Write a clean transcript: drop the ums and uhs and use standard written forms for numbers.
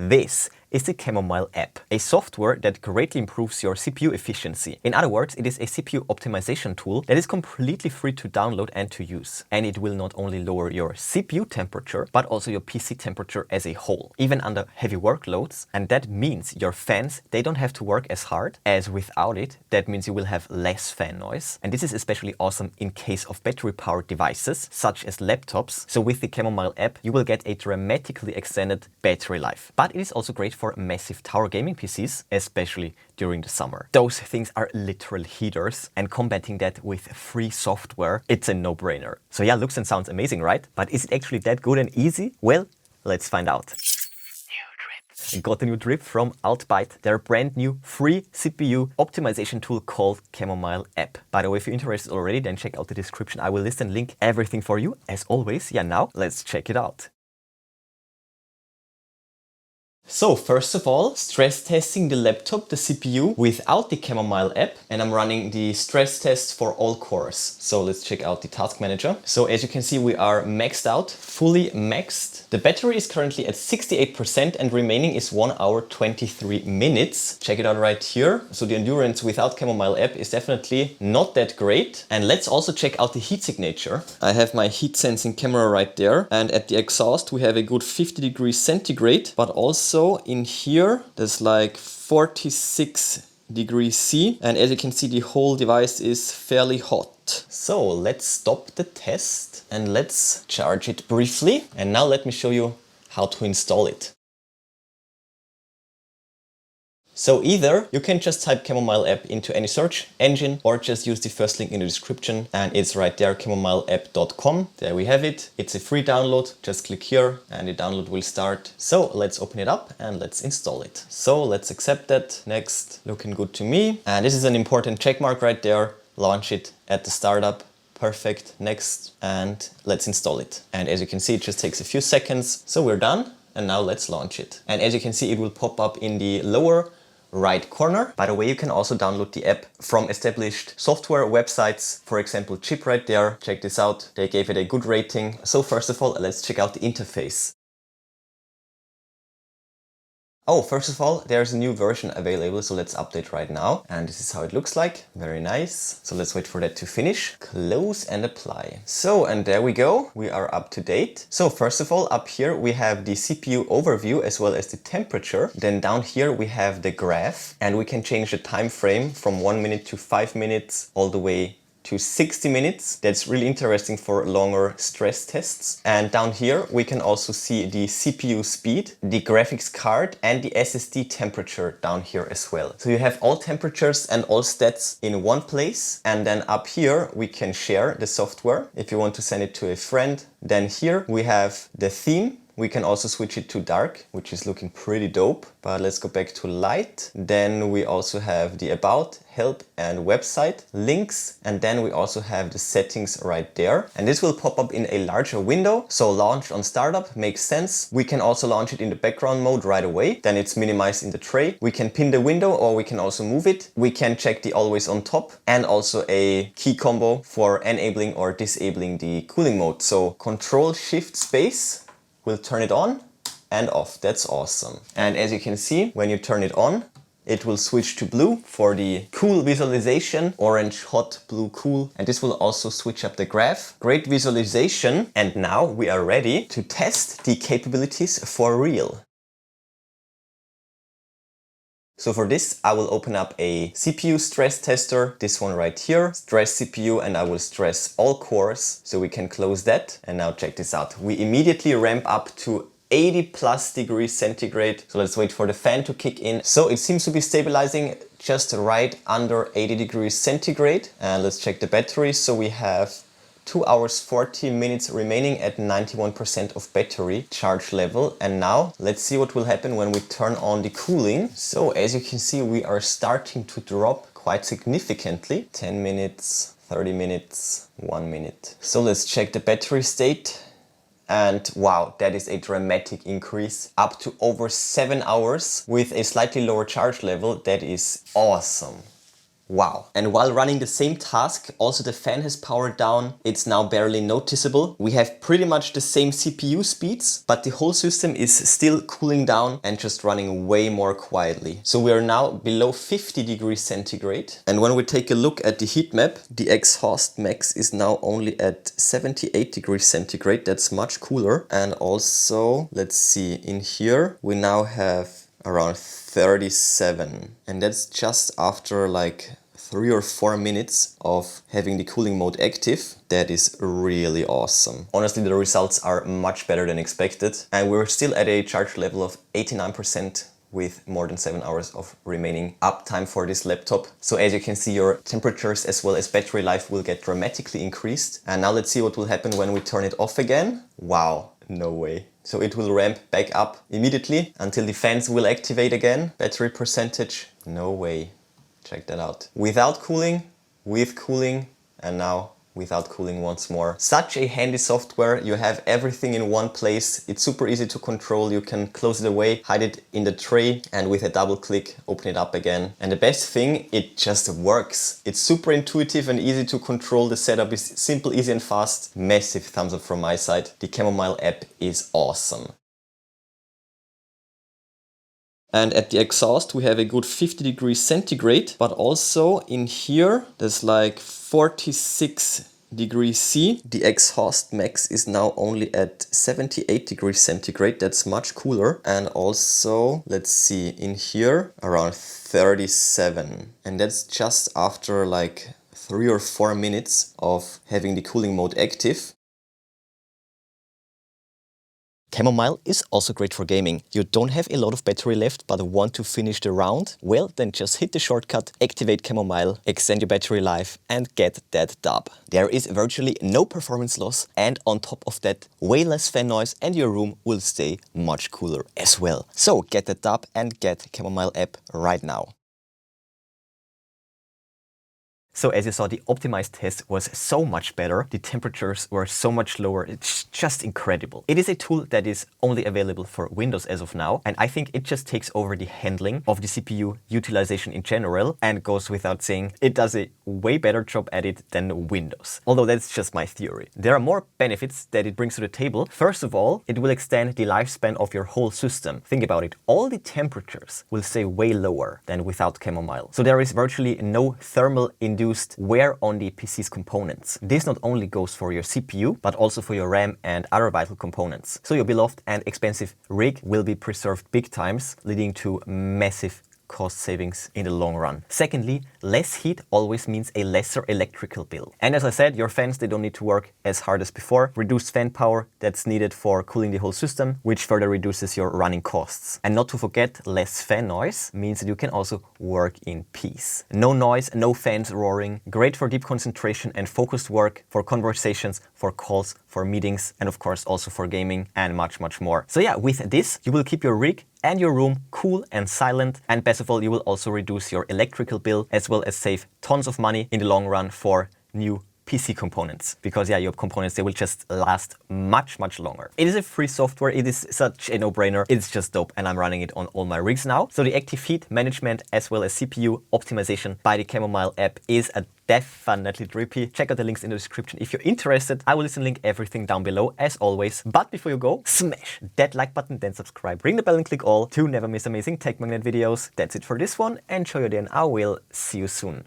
This is the Camomile app, a software that greatly improves your CPU efficiency. In other words, it is a CPU optimization tool that is completely free to download and to use. And it will not only lower your CPU temperature, but also your PC temperature as a whole, even under heavy workloads. And that means your fans, they don't have to work as hard as without it. That means you will have less fan noise. And this is especially awesome in case of battery-powered devices, such as laptops. So with the Camomile app, you will get a dramatically extended battery life. But it is also great for massive tower gaming PCs, especially during the summer. Those things are literal heaters, and combating that with free software, it's a no-brainer. So yeah, looks and sounds amazing, right? But is it actually that good and easy? Well, let's find out. I got a new drip from Outbyte, their brand new free CPU optimization tool called Camomile app. By the way, if you're interested already, then check out the description. I will list and link everything for you, as always. Yeah, now let's check it out. So first of all, stress testing the laptop, the CPU, without the Camomile app, and I'm running the stress test for all cores. So let's check out the task manager. So as you can see, we are maxed out, fully maxed. The battery is currently at 68% and remaining is 1 hour 23 minutes. Check it out right here. So the endurance without Camomile app is definitely not that great. And let's also check out the heat signature. I have my heat sensing camera right there, and at the exhaust we have a good 50 degrees centigrade, but also in here, there's like 46 degrees C, and as you can see, the whole device is fairly hot. So let's stop the test and let's charge it briefly. And now let me show you how to install it. So either you can just type Camomile app into any search engine or just use the first link in the description, and it's right there, camomileapp.com. There we have it. It's a free download. Just click here and the download will start. So let's open it up and let's install it. So let's accept that. Next, looking good to me. And this is an important check mark right there. Launch it at the startup. Perfect. Next, and let's install it. And as you can see, it just takes a few seconds. So we're done. And now let's launch it. And as you can see, it will pop up in the lower right corner. By the way, you can also download the app from established software websites, for example, Chip right there. Check this out. They gave it a good rating. So first of all, let's check out the interface. Oh, first of all, there's a new version available, so let's update right now. And this is how it looks like. Very nice. So let's wait for that to finish. Close and apply. So, and there we go. We are up to date. So first of all, up here we have the CPU overview as well as the temperature. Then down here we have the graph, and we can change the time frame from 1 minute to 5 minutes all the way to 60 minutes. That's really interesting for longer stress tests. And down here we can also see the CPU speed, the graphics card, and the SSD temperature down here as well. So you have all temperatures and all stats in one place. And then up here we can share the software if you want to send it to a friend. Then here we have the theme. We can also switch it to dark, which is looking pretty dope. But let's go back to light. Then we also have the about, help, and website links. And then we also have the settings right there. And this will pop up in a larger window. So launch on startup makes sense. We can also launch it in the background mode right away. Then it's minimized in the tray. We can pin the window or we can also move it. We can check the always on top and also a key combo for enabling or disabling the cooling mode. So Control Shift Space will turn it on and off. That's awesome. And as you can see, when you turn it on, it will switch to blue for the cool visualization, orange, hot, blue, cool. And this will also switch up the graph. Great visualization. And now we are ready to test the capabilities for real. So for this, I will open up a CPU stress tester, this one right here, stress CPU, and I will stress all cores so we can close that. And now check this out. We immediately ramp up to 80 plus degrees centigrade. So let's wait for the fan to kick in. So it seems to be stabilizing just right under 80 degrees centigrade. And let's check the battery. So we have 2 hours 40 minutes remaining at 91% of battery charge level. And now let's see what will happen when we turn on the cooling. So as you can see, we are starting to drop quite significantly. 10 minutes, 30 minutes, 1 minute. So let's check the battery state. And wow, that is a dramatic increase, up to over 7 hours with a slightly lower charge level. That is awesome. Wow. And while running the same task, also the fan has powered down. It's now barely noticeable. We have pretty much the same CPU speeds, but the whole system is still cooling down and just running way more quietly. So we are now below 50 degrees centigrade. And when we take a look at the heat map, the exhaust max is now only at 78 degrees centigrade. That's much cooler. And also, let's see, in here we now have around 37, and that's just after like 3 or 4 minutes of having the cooling mode active. That is really awesome. Honestly, the results are much better than expected, and we're still at a charge level of 89% with more than 7 hours of remaining uptime for this laptop. So as you can see, your temperatures as well as battery life will get dramatically increased. And now let's see what will happen when we turn it off again. Wow, no way. So it will ramp back up immediately until the fans will activate again. Battery percentage, no way. Check that out. Without cooling, with cooling, and now without cooling once more. Such a handy software. You have everything in one place. It's super easy to control. You can close it away, hide it in the tray, and with a double click, open it up again. And the best thing, it just works. It's super intuitive and easy to control. The setup is simple, easy, and fast. Massive thumbs up from my side. The Camomile app is awesome. And at the exhaust, we have a good 50 degrees centigrade, but also in here, there's like 46 degrees C. The exhaust max is now only at 78 degrees centigrade. That's much cooler. And also, let's see, in here, around 37. And that's just after like 3 or 4 minutes of having the cooling mode active. Camomile is also great for gaming. You don't have a lot of battery left but want to finish the round? Well, then just hit the shortcut, activate Camomile, extend your battery life and get that dub. There is virtually no performance loss, and on top of that, way less fan noise, and your room will stay much cooler as well. So get that dub and get Camomile app right now. So as you saw, the optimized test was so much better. The temperatures were so much lower. It's just incredible. It is a tool that is only available for Windows as of now. And I think it just takes over the handling of the CPU utilization in general, and goes without saying, it does a way better job at it than Windows. Although that's just my theory. There are more benefits that it brings to the table. First of all, it will extend the lifespan of your whole system. Think about it. All the temperatures will stay way lower than without Camomile. So there is virtually no thermal induced wear on the PC's components. This not only goes for your CPU, but also for your RAM and other vital components. So your beloved and expensive rig will be preserved big times, leading to massive cost savings in the long run. Secondly, less heat always means a lesser electrical bill. And as I said, your fans, they don't need to work as hard as before. Reduced fan power that's needed for cooling the whole system, which further reduces your running costs. And not to forget, less fan noise means that you can also work in peace. No noise, no fans roaring. Great for deep concentration and focused work, for conversations, for calls, for meetings, and of course also for gaming and much, much more. So yeah, with this, you will keep your rig and your room cool and silent, and best of all, you will also reduce your electrical bill as well as save tons of money in the long run for new PC components, because yeah, your components, they will just last much, much longer. It is a free software. It is such a no-brainer. It's just dope, and I'm running it on all my rigs now. So the active heat management as well as CPU optimization by the Camomile app is a definitely drippy. Check out the links in the description if you're interested. I will link everything down below as always. But before you go, smash that like button, then subscribe, ring the bell and click all to never miss amazing tech magnet videos. That's it for this one. Enjoy your day and I will see you soon.